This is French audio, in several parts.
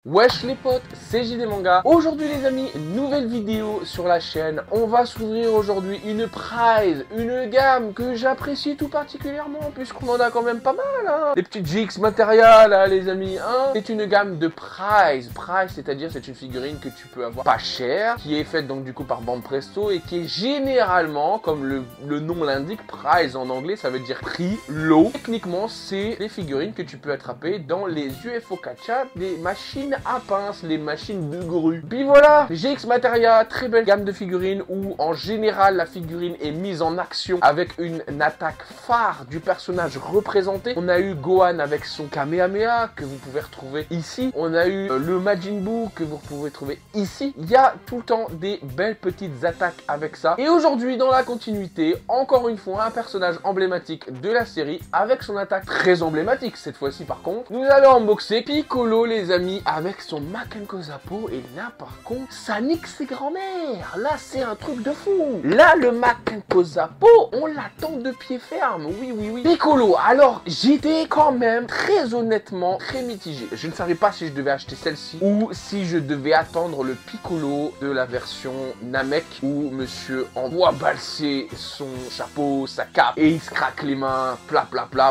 Wesh les potes, c'est JD Manga. Aujourd'hui les amis, nouvelle vidéo sur la chaîne. On va s'ouvrir aujourd'hui une prize, une gamme que j'apprécie tout particulièrement puisqu'on en a quand même pas mal hein. Les petites GX Materia là les amis hein. C'est une gamme de prize. Prize c'est-à-dire c'est une figurine que tu peux avoir pas cher, qui est faite donc du coup par Banpresto et qui est généralement, comme le nom l'indique, prize en anglais ça veut dire prix, lot. Techniquement c'est les figurines que tu peux attraper dans les UFO Gacha, des machines à pince, les machines de grue. Puis voilà, GX Materia, très belle gamme de figurines où en général la figurine est mise en action avec une attaque phare du personnage représenté. On a eu Gohan avec son Kamehameha que vous pouvez retrouver ici. On a eu le Majin Buu que vous pouvez trouver ici. Il y a tout le temps des belles petites attaques avec ça. Et aujourd'hui dans la continuité, encore une fois un personnage emblématique de la série avec son attaque très emblématique cette fois-ci par contre. Nous allons unboxer Piccolo les amis avec son Makenko Zappo et là par contre ça nique ses grands-mères. Là c'est un truc de fou. Là le Makenko Zappo on l'attend de pied ferme. Oui. Piccolo, alors j'étais quand même très honnêtement très mitigé. Je ne savais pas si je devais acheter celle-ci ou si je devais attendre le Piccolo de la version Namek où monsieur envoie balser son chapeau, sa cape et il se craque les mains plat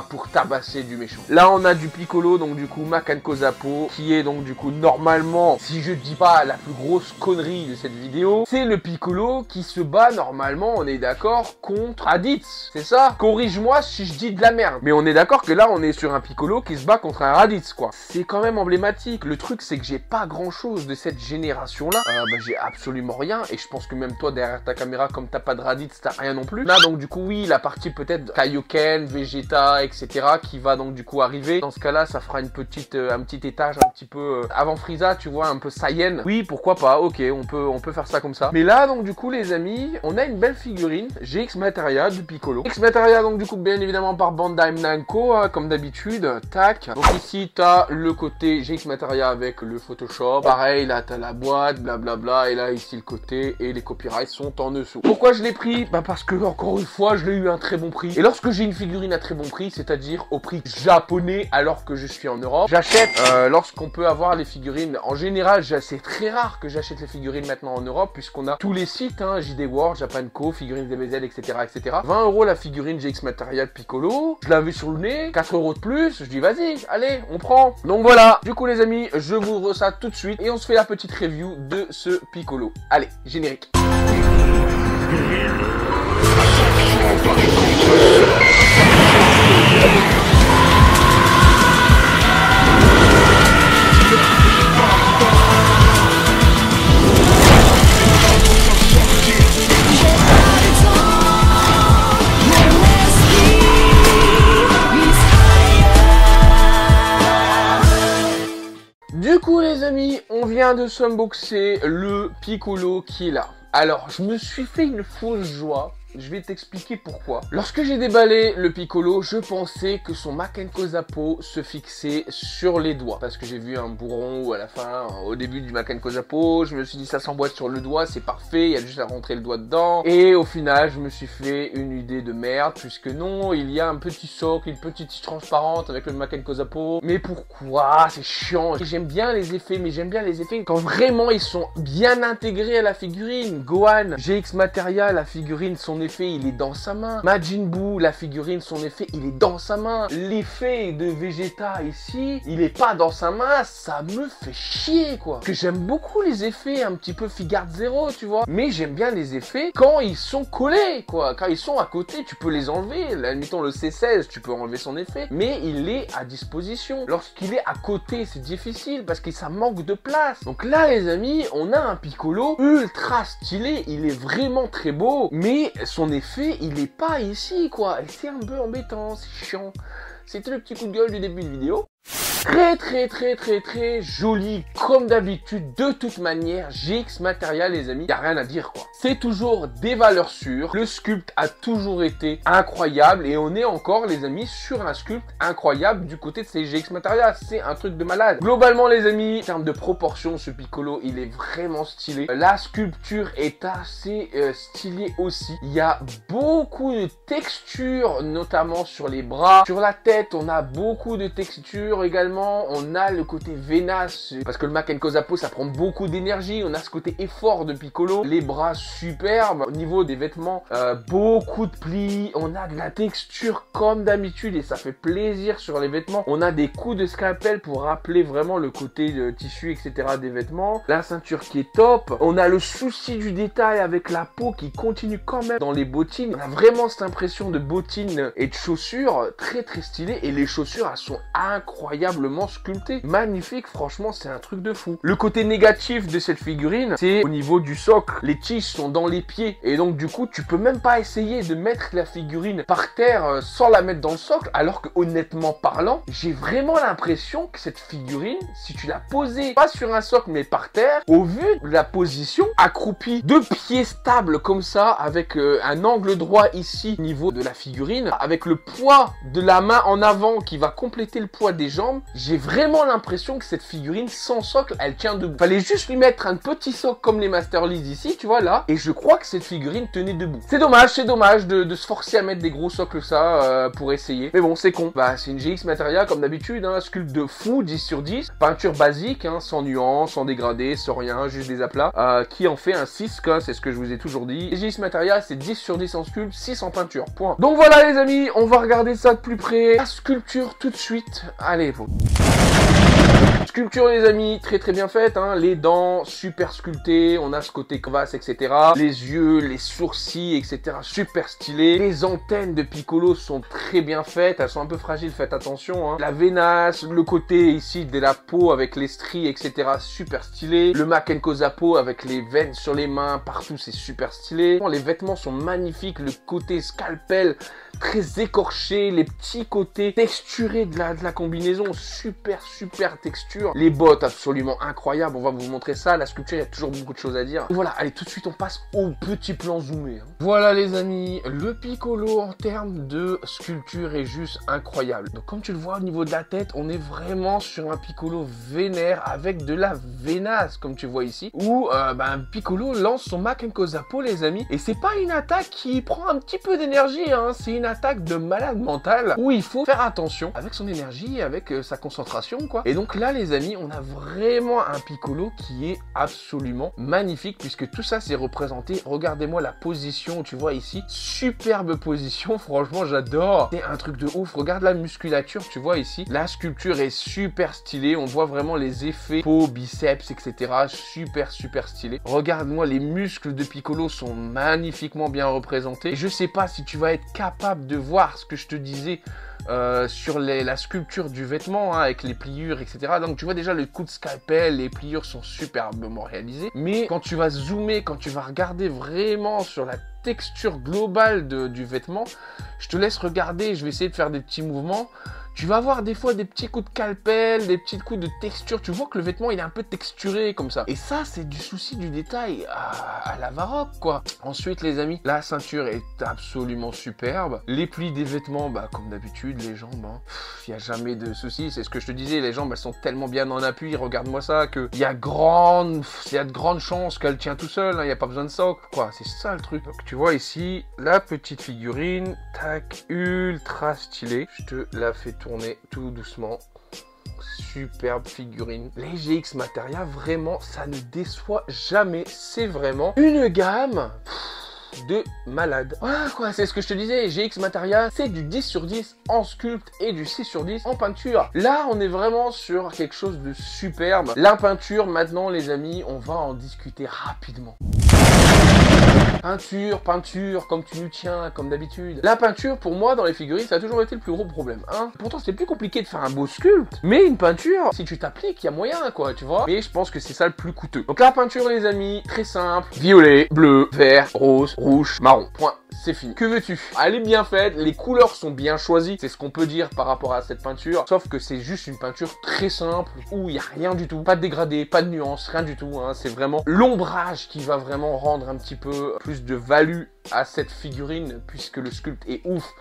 pour tabasser du méchant. Là on a du Piccolo donc du coup Makenko Zappo qui est donc du coup normalement, si je dis pas la plus grosse connerie de cette vidéo, c'est le Piccolo qui se bat normalement, on est d'accord, contre Raditz, c'est ça? Corrige-moi si je dis de la merde. Mais on est d'accord que là on est sur un Piccolo qui se bat contre un Raditz quoi. C'est quand même emblématique. Le truc c'est que j'ai pas grand chose de cette génération là. J'ai absolument rien et je pense que même toi derrière ta caméra comme t'as pas de Raditz t'as rien non plus. Là donc du coup oui la partie peut-être Kaioken, Vegeta etc qui va donc du coup arriver. Dans ce cas là ça fera une petite, un petit étage un petit peu avant Frieza, tu vois, un peu Saiyan. Oui, pourquoi pas, ok, on peut faire ça comme ça. Mais là, donc, du coup, les amis, on a une belle figurine, GX Materia du Piccolo. GX Materia, donc, du coup, bien évidemment, par Bandai Namco, hein, comme d'habitude, tac. Donc, ici, t'as le côté GX Materia avec le Photoshop. Pareil, là, t'as la boîte, blablabla, et là, ici, le côté, et les copyrights sont en dessous. Pourquoi je l'ai pris? Bah, parce que, encore une fois, je l'ai eu à un très bon prix. Et lorsque j'ai une figurine à très bon prix, c'est-à-dire au prix japonais, alors que je suis en Europe, j'achète, lorsqu'on peut avoir les figurines. En général, c'est très rare que j'achète les figurines maintenant en Europe, puisqu'on a tous les sites, hein, JD World, Japanco, figurines DBZ, etc., etc. 20 € la figurine GX Materia Piccolo. Je l'ai vu sur le nez, 4 € de plus. Je dis, vas-y, allez, on prend. Donc voilà. Du coup, les amis, je vous ouvre ça tout de suite et on se fait la petite review de ce Piccolo. Allez, générique. Du coup les amis, on vient de s'unboxer le Piccolo qui est là. Alors, je me suis fait une fausse joie. Je vais t'expliquer pourquoi. Lorsque j'ai déballé le Piccolo, je pensais que son Makenko Zappo se fixait sur les doigts. Parce que j'ai vu un bourron ou à la fin, au début du Makenko Zappo, je me suis dit ça s'emboîte sur le doigt, c'est parfait, il y a juste à rentrer le doigt dedans. Et au final, je me suis fait une idée de merde, puisque non, il y a un petit socle, une petite tige transparente avec le Makenko Zappo. Mais pourquoi? C'est chiant. J'aime bien les effets, mais j'aime bien les effets quand vraiment ils sont bien intégrés à la figurine. Gohan, GX Materia, la figurine, son effet il est dans sa main. Majin Buu, la figurine, son effet il est dans sa main. L'effet de Vegeta ici, il est pas dans sa main, ça me fait chier quoi. Que j'aime beaucoup les effets un petit peu Figart Zero, tu vois. Mais j'aime bien les effets quand ils sont collés quoi. Quand ils sont à côté, tu peux les enlever. Là, admettons le C16, tu peux enlever son effet. Mais il est à disposition. Lorsqu'il est à côté, c'est difficile parce que ça manque de place. Donc là les amis, on a un Piccolo ultra stylé. Il est vraiment très beau. Mais son effet, il est pas ici, quoi. Et c'est un peu embêtant, c'est chiant. C'était le petit coup de gueule du début de vidéo. Très joli comme d'habitude. De toute manière, GX Materia les amis, y a rien à dire quoi. C'est toujours des valeurs sûres. Le sculpt a toujours été incroyable et on est encore les amis sur un sculpt incroyable du côté de ces GX Materia. C'est un truc de malade. Globalement les amis, en termes de proportion, ce Piccolo il est vraiment stylé. La sculpture est assez stylée aussi. Il y a beaucoup de textures, notamment sur les bras. Sur la tête, on a beaucoup de textures également. également, on a le côté Venas, parce que le Makenko-Zappo, ça prend beaucoup d'énergie. On a ce côté effort de Piccolo, les bras superbes. Au niveau des vêtements, beaucoup de plis. On a de la texture comme d'habitude et ça fait plaisir sur les vêtements. On a des coups de scalpel pour rappeler vraiment le côté de tissu, etc. des vêtements. La ceinture qui est top. On a le souci du détail avec la peau qui continue quand même dans les bottines. On a vraiment cette impression de bottines et de chaussures très très stylées. Et les chaussures, elles sont incroyablement sculptées. Magnifique, franchement, c'est un truc de fou. Le côté négatif de cette figurine, c'est au niveau du socle. Les tiges sont dans les pieds. Et donc, du coup, tu peux même pas essayer de mettre la figurine par terre sans la mettre dans le socle. Alors que, honnêtement parlant, j'ai vraiment l'impression que cette figurine, si tu la posais pas sur un socle mais par terre, au vu de la position, accroupie, deux pieds stables comme ça, avec un angle droit ici au niveau de la figurine, avec le poids de la main en avant qui va compléter le poids des jambes, j'ai vraiment l'impression que cette figurine sans socle, elle tient debout. Fallait juste lui mettre un petit socle comme les Master Leads ici, tu vois là, et je crois que cette figurine tenait debout. C'est dommage de se forcer à mettre des gros socles ça pour essayer. Mais bon, c'est con. Bah, c'est une GX Materia comme d'habitude, hein, sculpte de fou, 10 sur 10, peinture basique, hein, sans nuance, sans dégradé, sans rien, juste des aplats, qui en fait un 6, quoi, c'est ce que je vous ai toujours dit. Les GX Materia, c'est 10 sur 10 en sculpte, 6 en peinture, point. Donc voilà les amis, on va regarder ça de plus près. La sculpture tout de suite. Allez, faut... Sculpture les amis, très très bien faite, hein. Les dents super sculptées, on a ce côté crevasse, etc. Les yeux, les sourcils, etc. super stylés. Les antennes de Piccolo sont très bien faites, elles sont un peu fragiles, faites attention, hein. La veinasse, le côté ici de la peau avec les stries, etc. super stylé. Le Makenko-Zappo avec les veines sur les mains, partout c'est super stylé. Les vêtements sont magnifiques, le côté scalpel très écorché, les petits côtés texturés de la combinaison, super texture. Les bottes absolument incroyables, on va vous montrer ça. La sculpture, il y a toujours beaucoup de choses à dire. Voilà, allez, tout de suite on passe au petit plan zoomé, hein. Voilà les amis, le Piccolo en termes de sculpture est juste incroyable. Donc comme tu le vois au niveau de la tête, on est vraiment sur un Piccolo vénère avec de la veinasse comme tu vois ici, où Piccolo lance son Makenko-Zappo les amis, et c'est pas une attaque qui prend un petit peu d'énergie, hein. C'est une attaque de malade mental où il faut faire attention avec son énergie, avec sa concentration quoi. Et donc là les amis, on a vraiment un Piccolo qui est absolument magnifique puisque tout ça c'est représenté. Regardez-moi la position, tu vois ici, superbe position, franchement j'adore, c'est un truc de ouf. Regarde la musculature, tu vois ici, la sculpture est super stylée, on voit vraiment les effets peau, biceps, etc. super stylé. Regarde-moi, les muscles de Piccolo sont magnifiquement bien représentés. Et je sais pas si tu vas être capable de voir ce que je te disais sur la sculpture du vêtement, hein, avec les pliures, etc. Donc tu vois déjà le coup de scalpel, les pliures sont superbement réalisées. Mais quand tu vas zoomer, quand tu vas regarder vraiment sur la texture globale du vêtement, je te laisse regarder, je vais essayer de faire des petits mouvements. Tu vas avoir des fois des petits coups de calpel, des petits coups de texture. Tu vois que le vêtement, il est un peu texturé comme ça. Et ça, c'est du souci du détail à la Varrock, quoi. Ensuite, les amis, la ceinture est absolument superbe. Les plis des vêtements, comme d'habitude, les jambes, il n'y a jamais de souci. C'est ce que je te disais, les jambes, elles sont tellement bien en appui. Regarde-moi ça, qu'il y a de grandes chances qu'elle tient tout seul. Il n'y a pas besoin de socle, quoi. C'est ça le truc. Donc, tu vois ici, la petite figurine, tac, ultra stylée. Je te la fais tourner tout doucement. Superbe figurine. Les GX Materia, vraiment, ça ne déçoit jamais. C'est vraiment une gamme de malade. Voilà quoi, c'est ce que je te disais, GX Materia, c'est du 10 sur 10 en sculpte et du 6 sur 10 en peinture. Là, on est vraiment sur quelque chose de superbe. La peinture, maintenant les amis, on va en discuter rapidement. Peinture, comme tu nous tiens, comme d'habitude. La peinture, pour moi, dans les figurines, ça a toujours été le plus gros problème, hein. Pourtant, c'est plus compliqué de faire un beau sculpte, mais une peinture, si tu t'appliques, il y a moyen, quoi, tu vois. Mais je pense que c'est ça le plus coûteux. Donc la peinture, les amis, très simple. Violet, bleu, vert, rose, rouge, marron. Point. C'est fini. Que veux-tu? Elle est bien faite, les couleurs sont bien choisies, c'est ce qu'on peut dire par rapport à cette peinture, sauf que c'est juste une peinture très simple, où il n'y a rien du tout, pas de dégradé, pas de nuance, rien du tout, hein. C'est vraiment l'ombrage qui va vraiment rendre un petit peu plus de value à cette figurine, puisque le sculpte est ouf.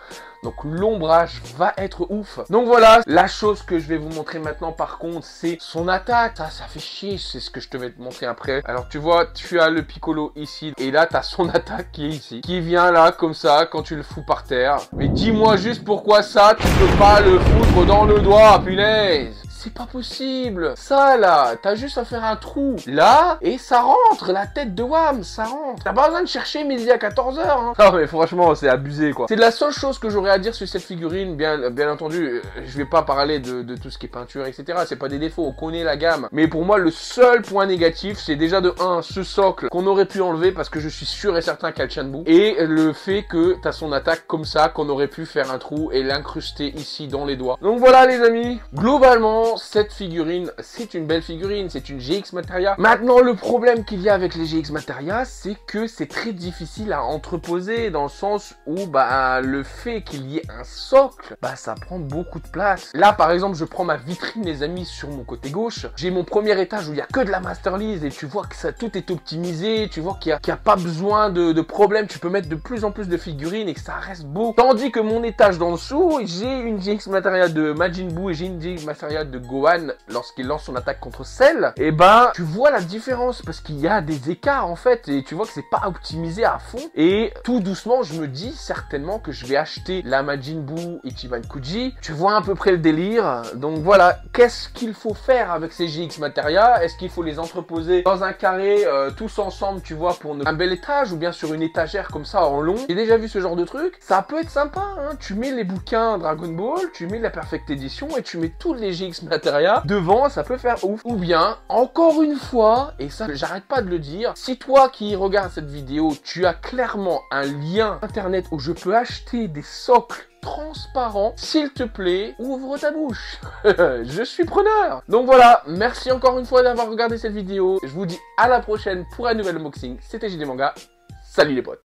Donc l'ombrage va être ouf. Donc voilà, la chose que je vais vous montrer maintenant par contre, c'est son attaque. Ça fait chier, c'est ce que je te vais te montrer après. Alors tu vois, tu as le Piccolo ici, et là tu as son attaque qui est ici, qui vient là comme ça quand tu le fous par terre. Mais dis-moi juste pourquoi ça, tu peux pas le foutre dans le doigt, punaise. c'est pas possible. Ça là, t'as juste à faire un trou là et ça rentre, la tête de Wham, ça rentre. T'as pas besoin de chercher midi à 14h. Hein. Non mais franchement, c'est abusé quoi. C'est la seule chose que j'aurais à dire sur cette figurine. Bien entendu, je vais pas parler de tout ce qui est peinture, etc. C'est pas des défauts, on connaît la gamme. Mais pour moi, le seul point négatif, c'est déjà de 1, ce socle qu'on aurait pu enlever parce que je suis sûr et certain qu'elle tient debout. Et le fait que t'as son attaque comme ça, qu'on aurait pu faire un trou et l'incruster ici dans les doigts. Donc voilà les amis, globalement, cette figurine, c'est une belle figurine, c'est une GX Materia. Maintenant, le problème qu'il y a avec les GX Materia, c'est que c'est très difficile à entreposer dans le sens où bah le fait qu'il y ait un socle, bah ça prend beaucoup de place. Là par exemple, je prends ma vitrine les amis sur mon côté gauche, j'ai mon premier étage où il y a que de la Masterlease et tu vois que ça tout est optimisé, tu vois qu'il y a pas besoin de problème, tu peux mettre de plus en plus de figurines et que ça reste beau. Tandis que mon étage d'en dessous, j'ai une GX Materia de Majin Buu et j'ai une GX Materia de Gohan lorsqu'il lance son attaque contre Cell. Et ben tu vois la différence parce qu'il y a des écarts en fait et tu vois que c'est pas optimisé à fond. Et tout doucement, je me dis certainement que je vais acheter la Majin Buu Ichiban Kuji. Tu vois à peu près le délire. Donc voilà, qu'est-ce qu'il faut faire avec ces GX Materia? Est-ce qu'il faut les entreposer dans un carré tous ensemble, tu vois, pour un bel étage ou bien sur une étagère comme ça en long? J'ai déjà vu ce genre de truc. Ça peut être sympa, hein. Tu mets les bouquins Dragon Ball, tu mets la Perfect Edition et tu mets tous les GX Materia devant, ça peut faire ouf. Ou bien, encore une fois, et ça j'arrête pas de le dire, si toi qui regardes cette vidéo, tu as clairement un lien internet où je peux acheter des socles transparents, s'il te plaît, ouvre ta bouche. Je suis preneur. Donc voilà, merci encore une fois d'avoir regardé cette vidéo. Je vous dis à la prochaine pour un nouvel unboxing. C'était JD Manga. Salut les potes.